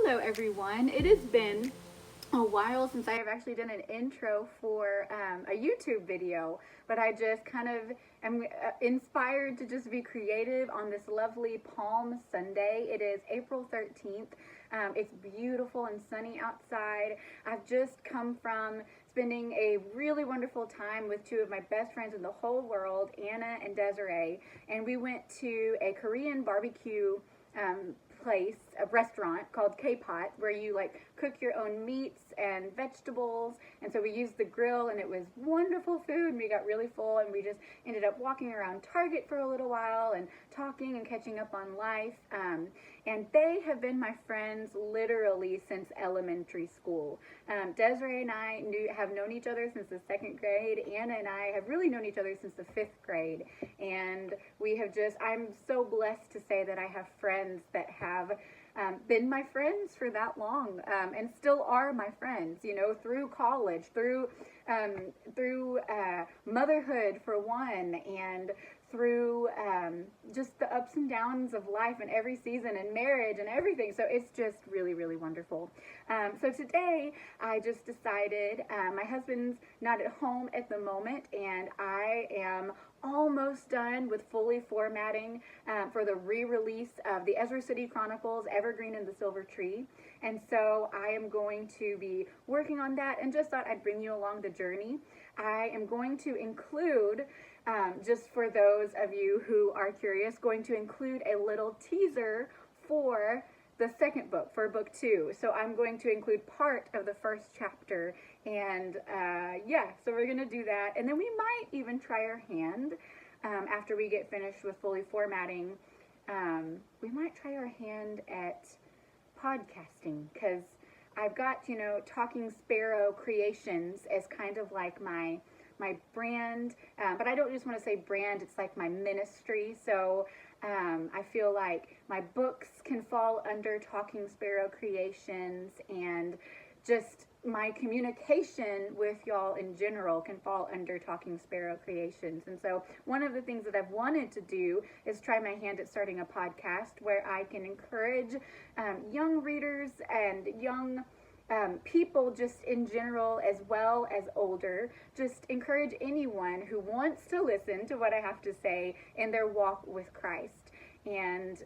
Hello everyone. It has been a while since I have actually done an intro for a YouTube video, but I just kind of am inspired to just be creative on this lovely Palm Sunday. It is April 13th. It's beautiful and sunny outside. I've just come from spending a really wonderful time with two of my best friends in the whole world, Anna and Desiree, and we went to a Korean barbecue place, a restaurant called K-Pot, where you like cook your own meats and vegetables. And so we used the grill, and it was wonderful food, and we got really full, and we just ended up walking around Target for a little while and talking and catching up on life. And they have been my friends literally since elementary school. Desiree and I have known each other since the second grade. Anna and I have really known each other since the fifth grade. And I'm so blessed to say that I have friends that have been my friends for that long, and still are my friends, through college, through motherhood for one, and through just the ups and downs of life and every season and marriage and everything. So it's just really, really wonderful. So today I just decided, my husband's not at home at the moment, and I am almost done with fully formatting for the re-release of the Ezra City Chronicles, Evergreen and the Silver Tree. And so I am going to be working on that, and just thought I'd bring you along the journey. I am going to include, just for those of you who are curious, going to include a little teaser for the second book, for book 2. So I'm going to include part of the first chapter, and so we're going to do that. And then we might even try our hand after we get finished with fully formatting. We might try our hand at podcasting, because I've got, Talking Sparrow Creations as kind of like my brand, but I don't just want to say brand, it's like my ministry. So I feel like my books can fall under Talking Sparrow Creations, and just my communication with y'all in general can fall under Talking Sparrow Creations. And so one of the things that I've wanted to do is try my hand at starting a podcast where I can encourage young readers and young people just in general, as well as older, just encourage anyone who wants to listen to what I have to say in their walk with Christ, and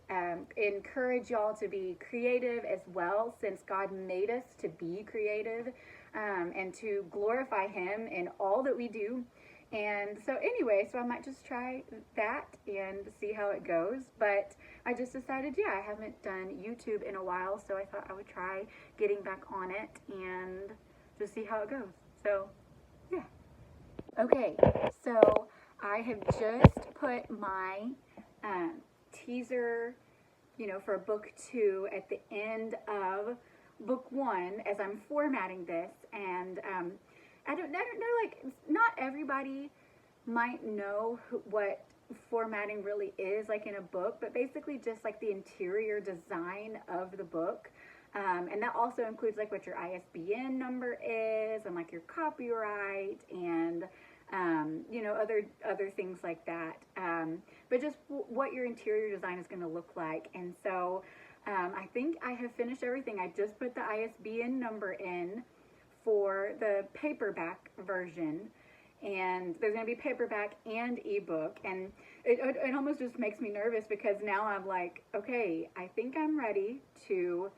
encourage y'all to be creative as well, since God made us to be creative, and to glorify Him in all that we do. And so anyway, so I might just try that and see how it goes. But I just decided, I haven't done YouTube in a while, so I thought I would try getting back on it and just see how it goes. So, yeah. Okay, so I have just put my teaser, for book 2 at the end of book 1 as I'm formatting this. And I don't know, like, not everybody might know what formatting really is, like in a book, but basically just like the interior design of the book. And that also includes like what your ISBN number is, and like your copyright, and other things like that. But just what your interior design is going to look like. And so I think I have finished everything. I just put the ISBN number in for the paperback version, and there's going to be paperback and ebook, and it almost just makes me nervous, because now I'm like, okay, I think I'm ready to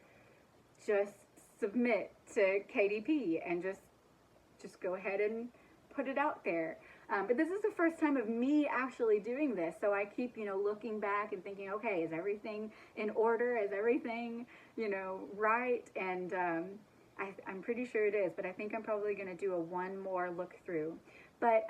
just submit to KDP and just go ahead and put it out there. But this is the first time of me actually doing this, so I keep, looking back and thinking, okay, is everything in order? Is everything, right? And I'm pretty sure it is, but I think I'm probably going to do one more look through. But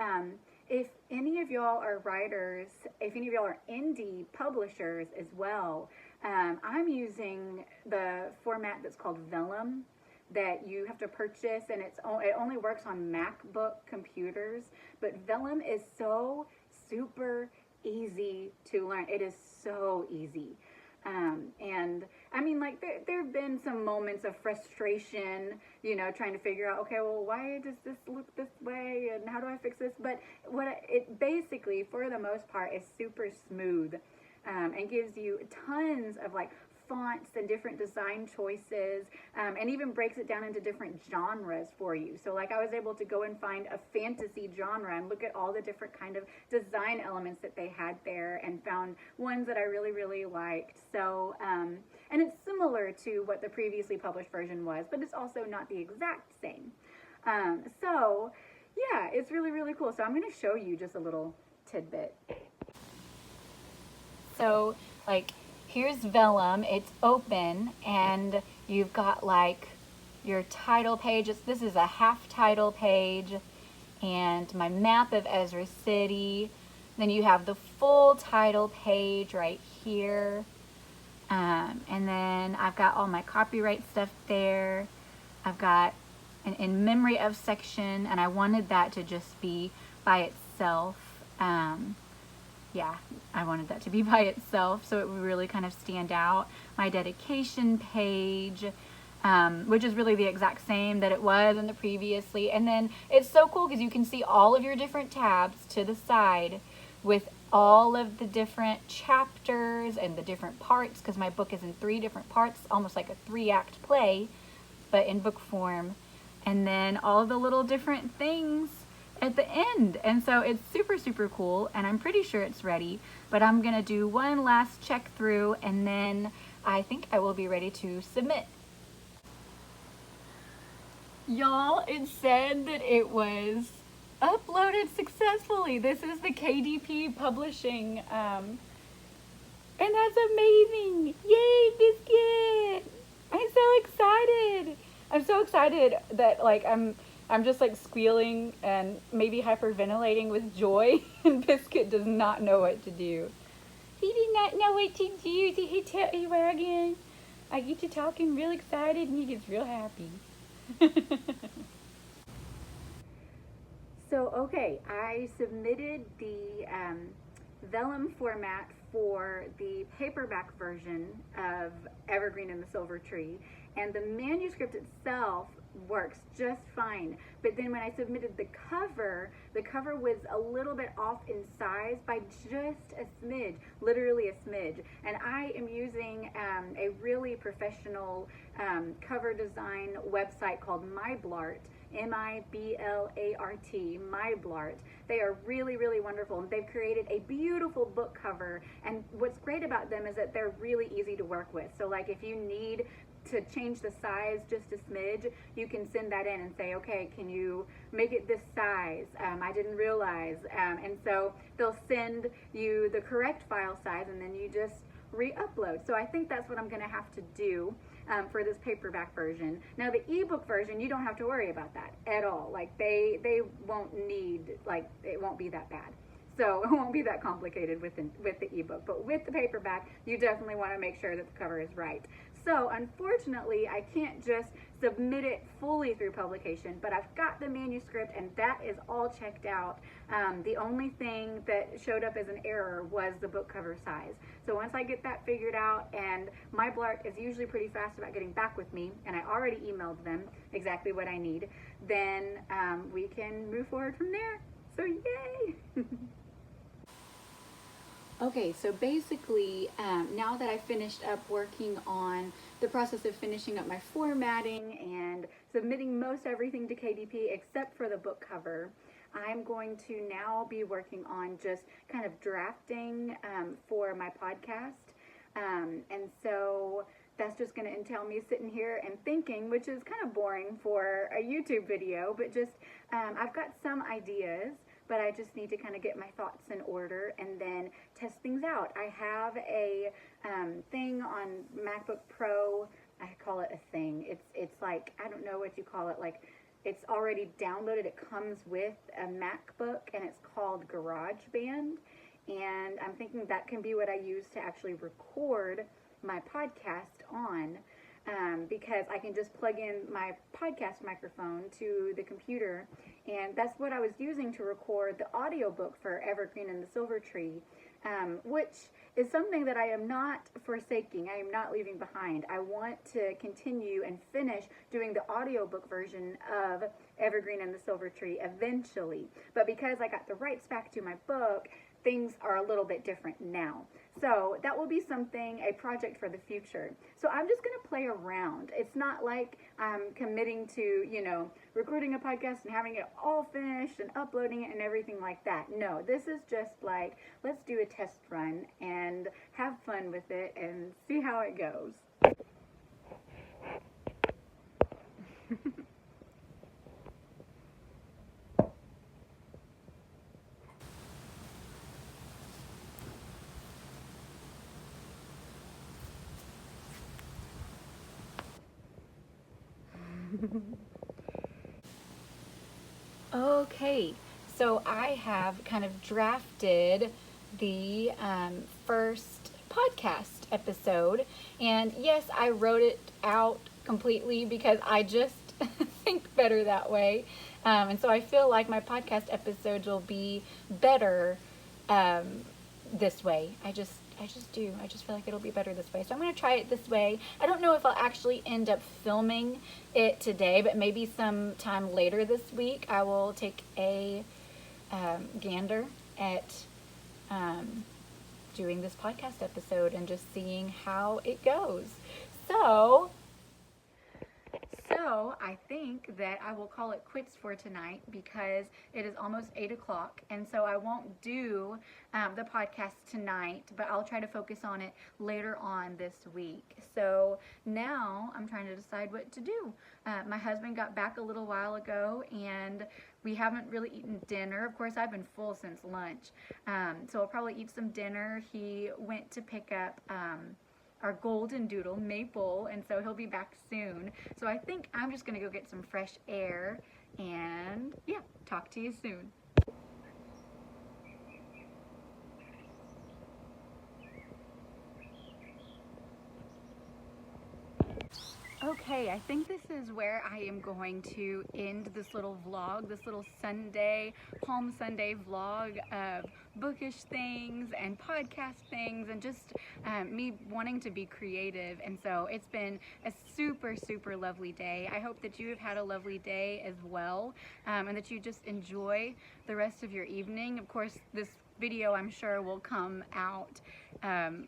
if any of y'all are writers, if any of y'all are indie publishers as well, I'm using the format that's called Vellum, that you have to purchase, and it only works on MacBook computers. But Vellum is so super easy to learn. It is so easy. And I mean, like, there have been some moments of frustration, trying to figure out, okay, well, why does this look this way, and how do I fix this? But it basically, for the most part, is super smooth, and gives you tons of like fonts and different design choices, and even breaks it down into different genres for you. So like I was able to go and find a fantasy genre and look at all the different kind of design elements that they had there, and found ones that I really, really liked. So, and it's similar to what the previously published version was, but it's also not the exact same. So yeah, it's really, really cool. So I'm going to show you just a little tidbit. So like here's vellum, it's open, and you've got like your title page. This is a half title page, and my map of Ezra City. Then you have the full title page right here. And then I've got all my copyright stuff there. I've got an in memory of section, and I wanted that to just be by itself. Yeah, I wanted that to be by itself so it would really kind of stand out. My dedication page, which is really the exact same that it was in the previously. And then it's so cool because you can see all of your different tabs to the side with all of the different chapters and the different parts, because my book is in 3 different parts, almost like a 3-act play, but in book form. And then all the little different things at the end. And so it's super, super cool, and I'm pretty sure it's ready, but I'm gonna do one last check through, and then I think I will be ready to submit. Y'all, it said that it was uploaded successfully. This is the KDP Publishing, and that's amazing. Yay, Biscuit! I'm so excited. I'm so excited that like I'm just like squealing and maybe hyperventilating with joy, and Biscuit does not know what to do. He did not know what to do. He tell you again. I get to talking real excited, and he gets real happy. So, okay, I submitted the vellum format for the paperback version of Evergreen and the Silver Tree, and the manuscript itself works just fine. But then when I submitted the cover was a little bit off in size by just a smidge, literally a smidge. And I am using a really professional cover design website called MyBlart. M-I-B-L-A-R-T, MyBlart. They are really, really wonderful, and they've created a beautiful book cover. And what's great about them is that they're really easy to work with. So like if you need to change the size just a smidge, you can send that in and say, okay, can you make it this size? I didn't realize. And so they'll send you the correct file size, and then you just re-upload. So I think that's what I'm going to have to do for this paperback version. Now the ebook version, you don't have to worry about that at all. Like they won't need, like it won't be that bad. So it won't be that complicated with the ebook. But with the paperback, you definitely want to make sure that the cover is right. So unfortunately, I can't just submit it fully through publication, but I've got the manuscript, and that is all checked out. The only thing that showed up as an error was the book cover size. So once I get that figured out, and MyBlart is usually pretty fast about getting back with me, and I already emailed them exactly what I need, then we can move forward from there. So yay! Okay, so basically, now that I finished up working on the process of finishing up my formatting and submitting most everything to KDP except for the book cover, I'm going to now be working on just kind of drafting for my podcast. And so that's just going to entail me sitting here and thinking, which is kind of boring for a YouTube video, but just I've got some ideas, but I just need to kind of get my thoughts in order and then test things out. I have a thing on MacBook Pro. I call it a thing. It's like, I don't know what you call it, like it's already downloaded. It comes with a MacBook, and it's called GarageBand. And I'm thinking that can be what I use to actually record my podcast on, because I can just plug in my podcast microphone to the computer, and that's what I was using to record the audiobook for Evergreen and the Silver Tree, which is something that I am not forsaking. I am not leaving behind. I want to continue and finish doing the audiobook version of Evergreen and the Silver Tree eventually, but because I got the rights back to my book, things are a little bit different now. So that will be something, a project for the future. So I'm just going to play around. It's not like I'm committing to, recording a podcast and having it all finished and uploading it and everything like that. No, this is just like, let's do a test run and have fun with it and see how it goes. Okay, so I have kind of drafted the first podcast episode, and yes, I wrote it out completely because I just think better that way, and so I feel like my podcast episodes will be better this way. I just do. I just feel like it'll be better this way. So I'm going to try it this way. I don't know if I'll actually end up filming it today, but maybe sometime later this week I will take a gander at doing this podcast episode and just seeing how it goes. So I think that I will call it quits for tonight because it is almost 8 o'clock, and so I won't do the podcast tonight, but I'll try to focus on it later on this week. So now I'm trying to decide what to do. My husband got back a little while ago, and we haven't really eaten dinner. Of course, I've been full since lunch, so I'll probably eat some dinner. He went to pick up our golden doodle, Maple, and so he'll be back soon. So I think I'm just gonna go get some fresh air and yeah, talk to you soon. Okay, I think this is where I am going to end this little vlog, this little Sunday, Palm Sunday vlog of bookish things and podcast things and just me wanting to be creative. And so it's been a super, super lovely day. I hope that you have had a lovely day as well, and that you just enjoy the rest of your evening. Of course, this video I'm sure will come out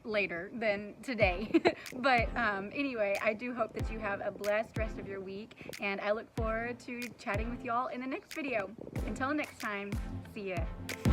later than today. But anyway, I do hope that you have a blessed rest of your week, and I look forward to chatting with y'all in the next video. Until next time, see ya.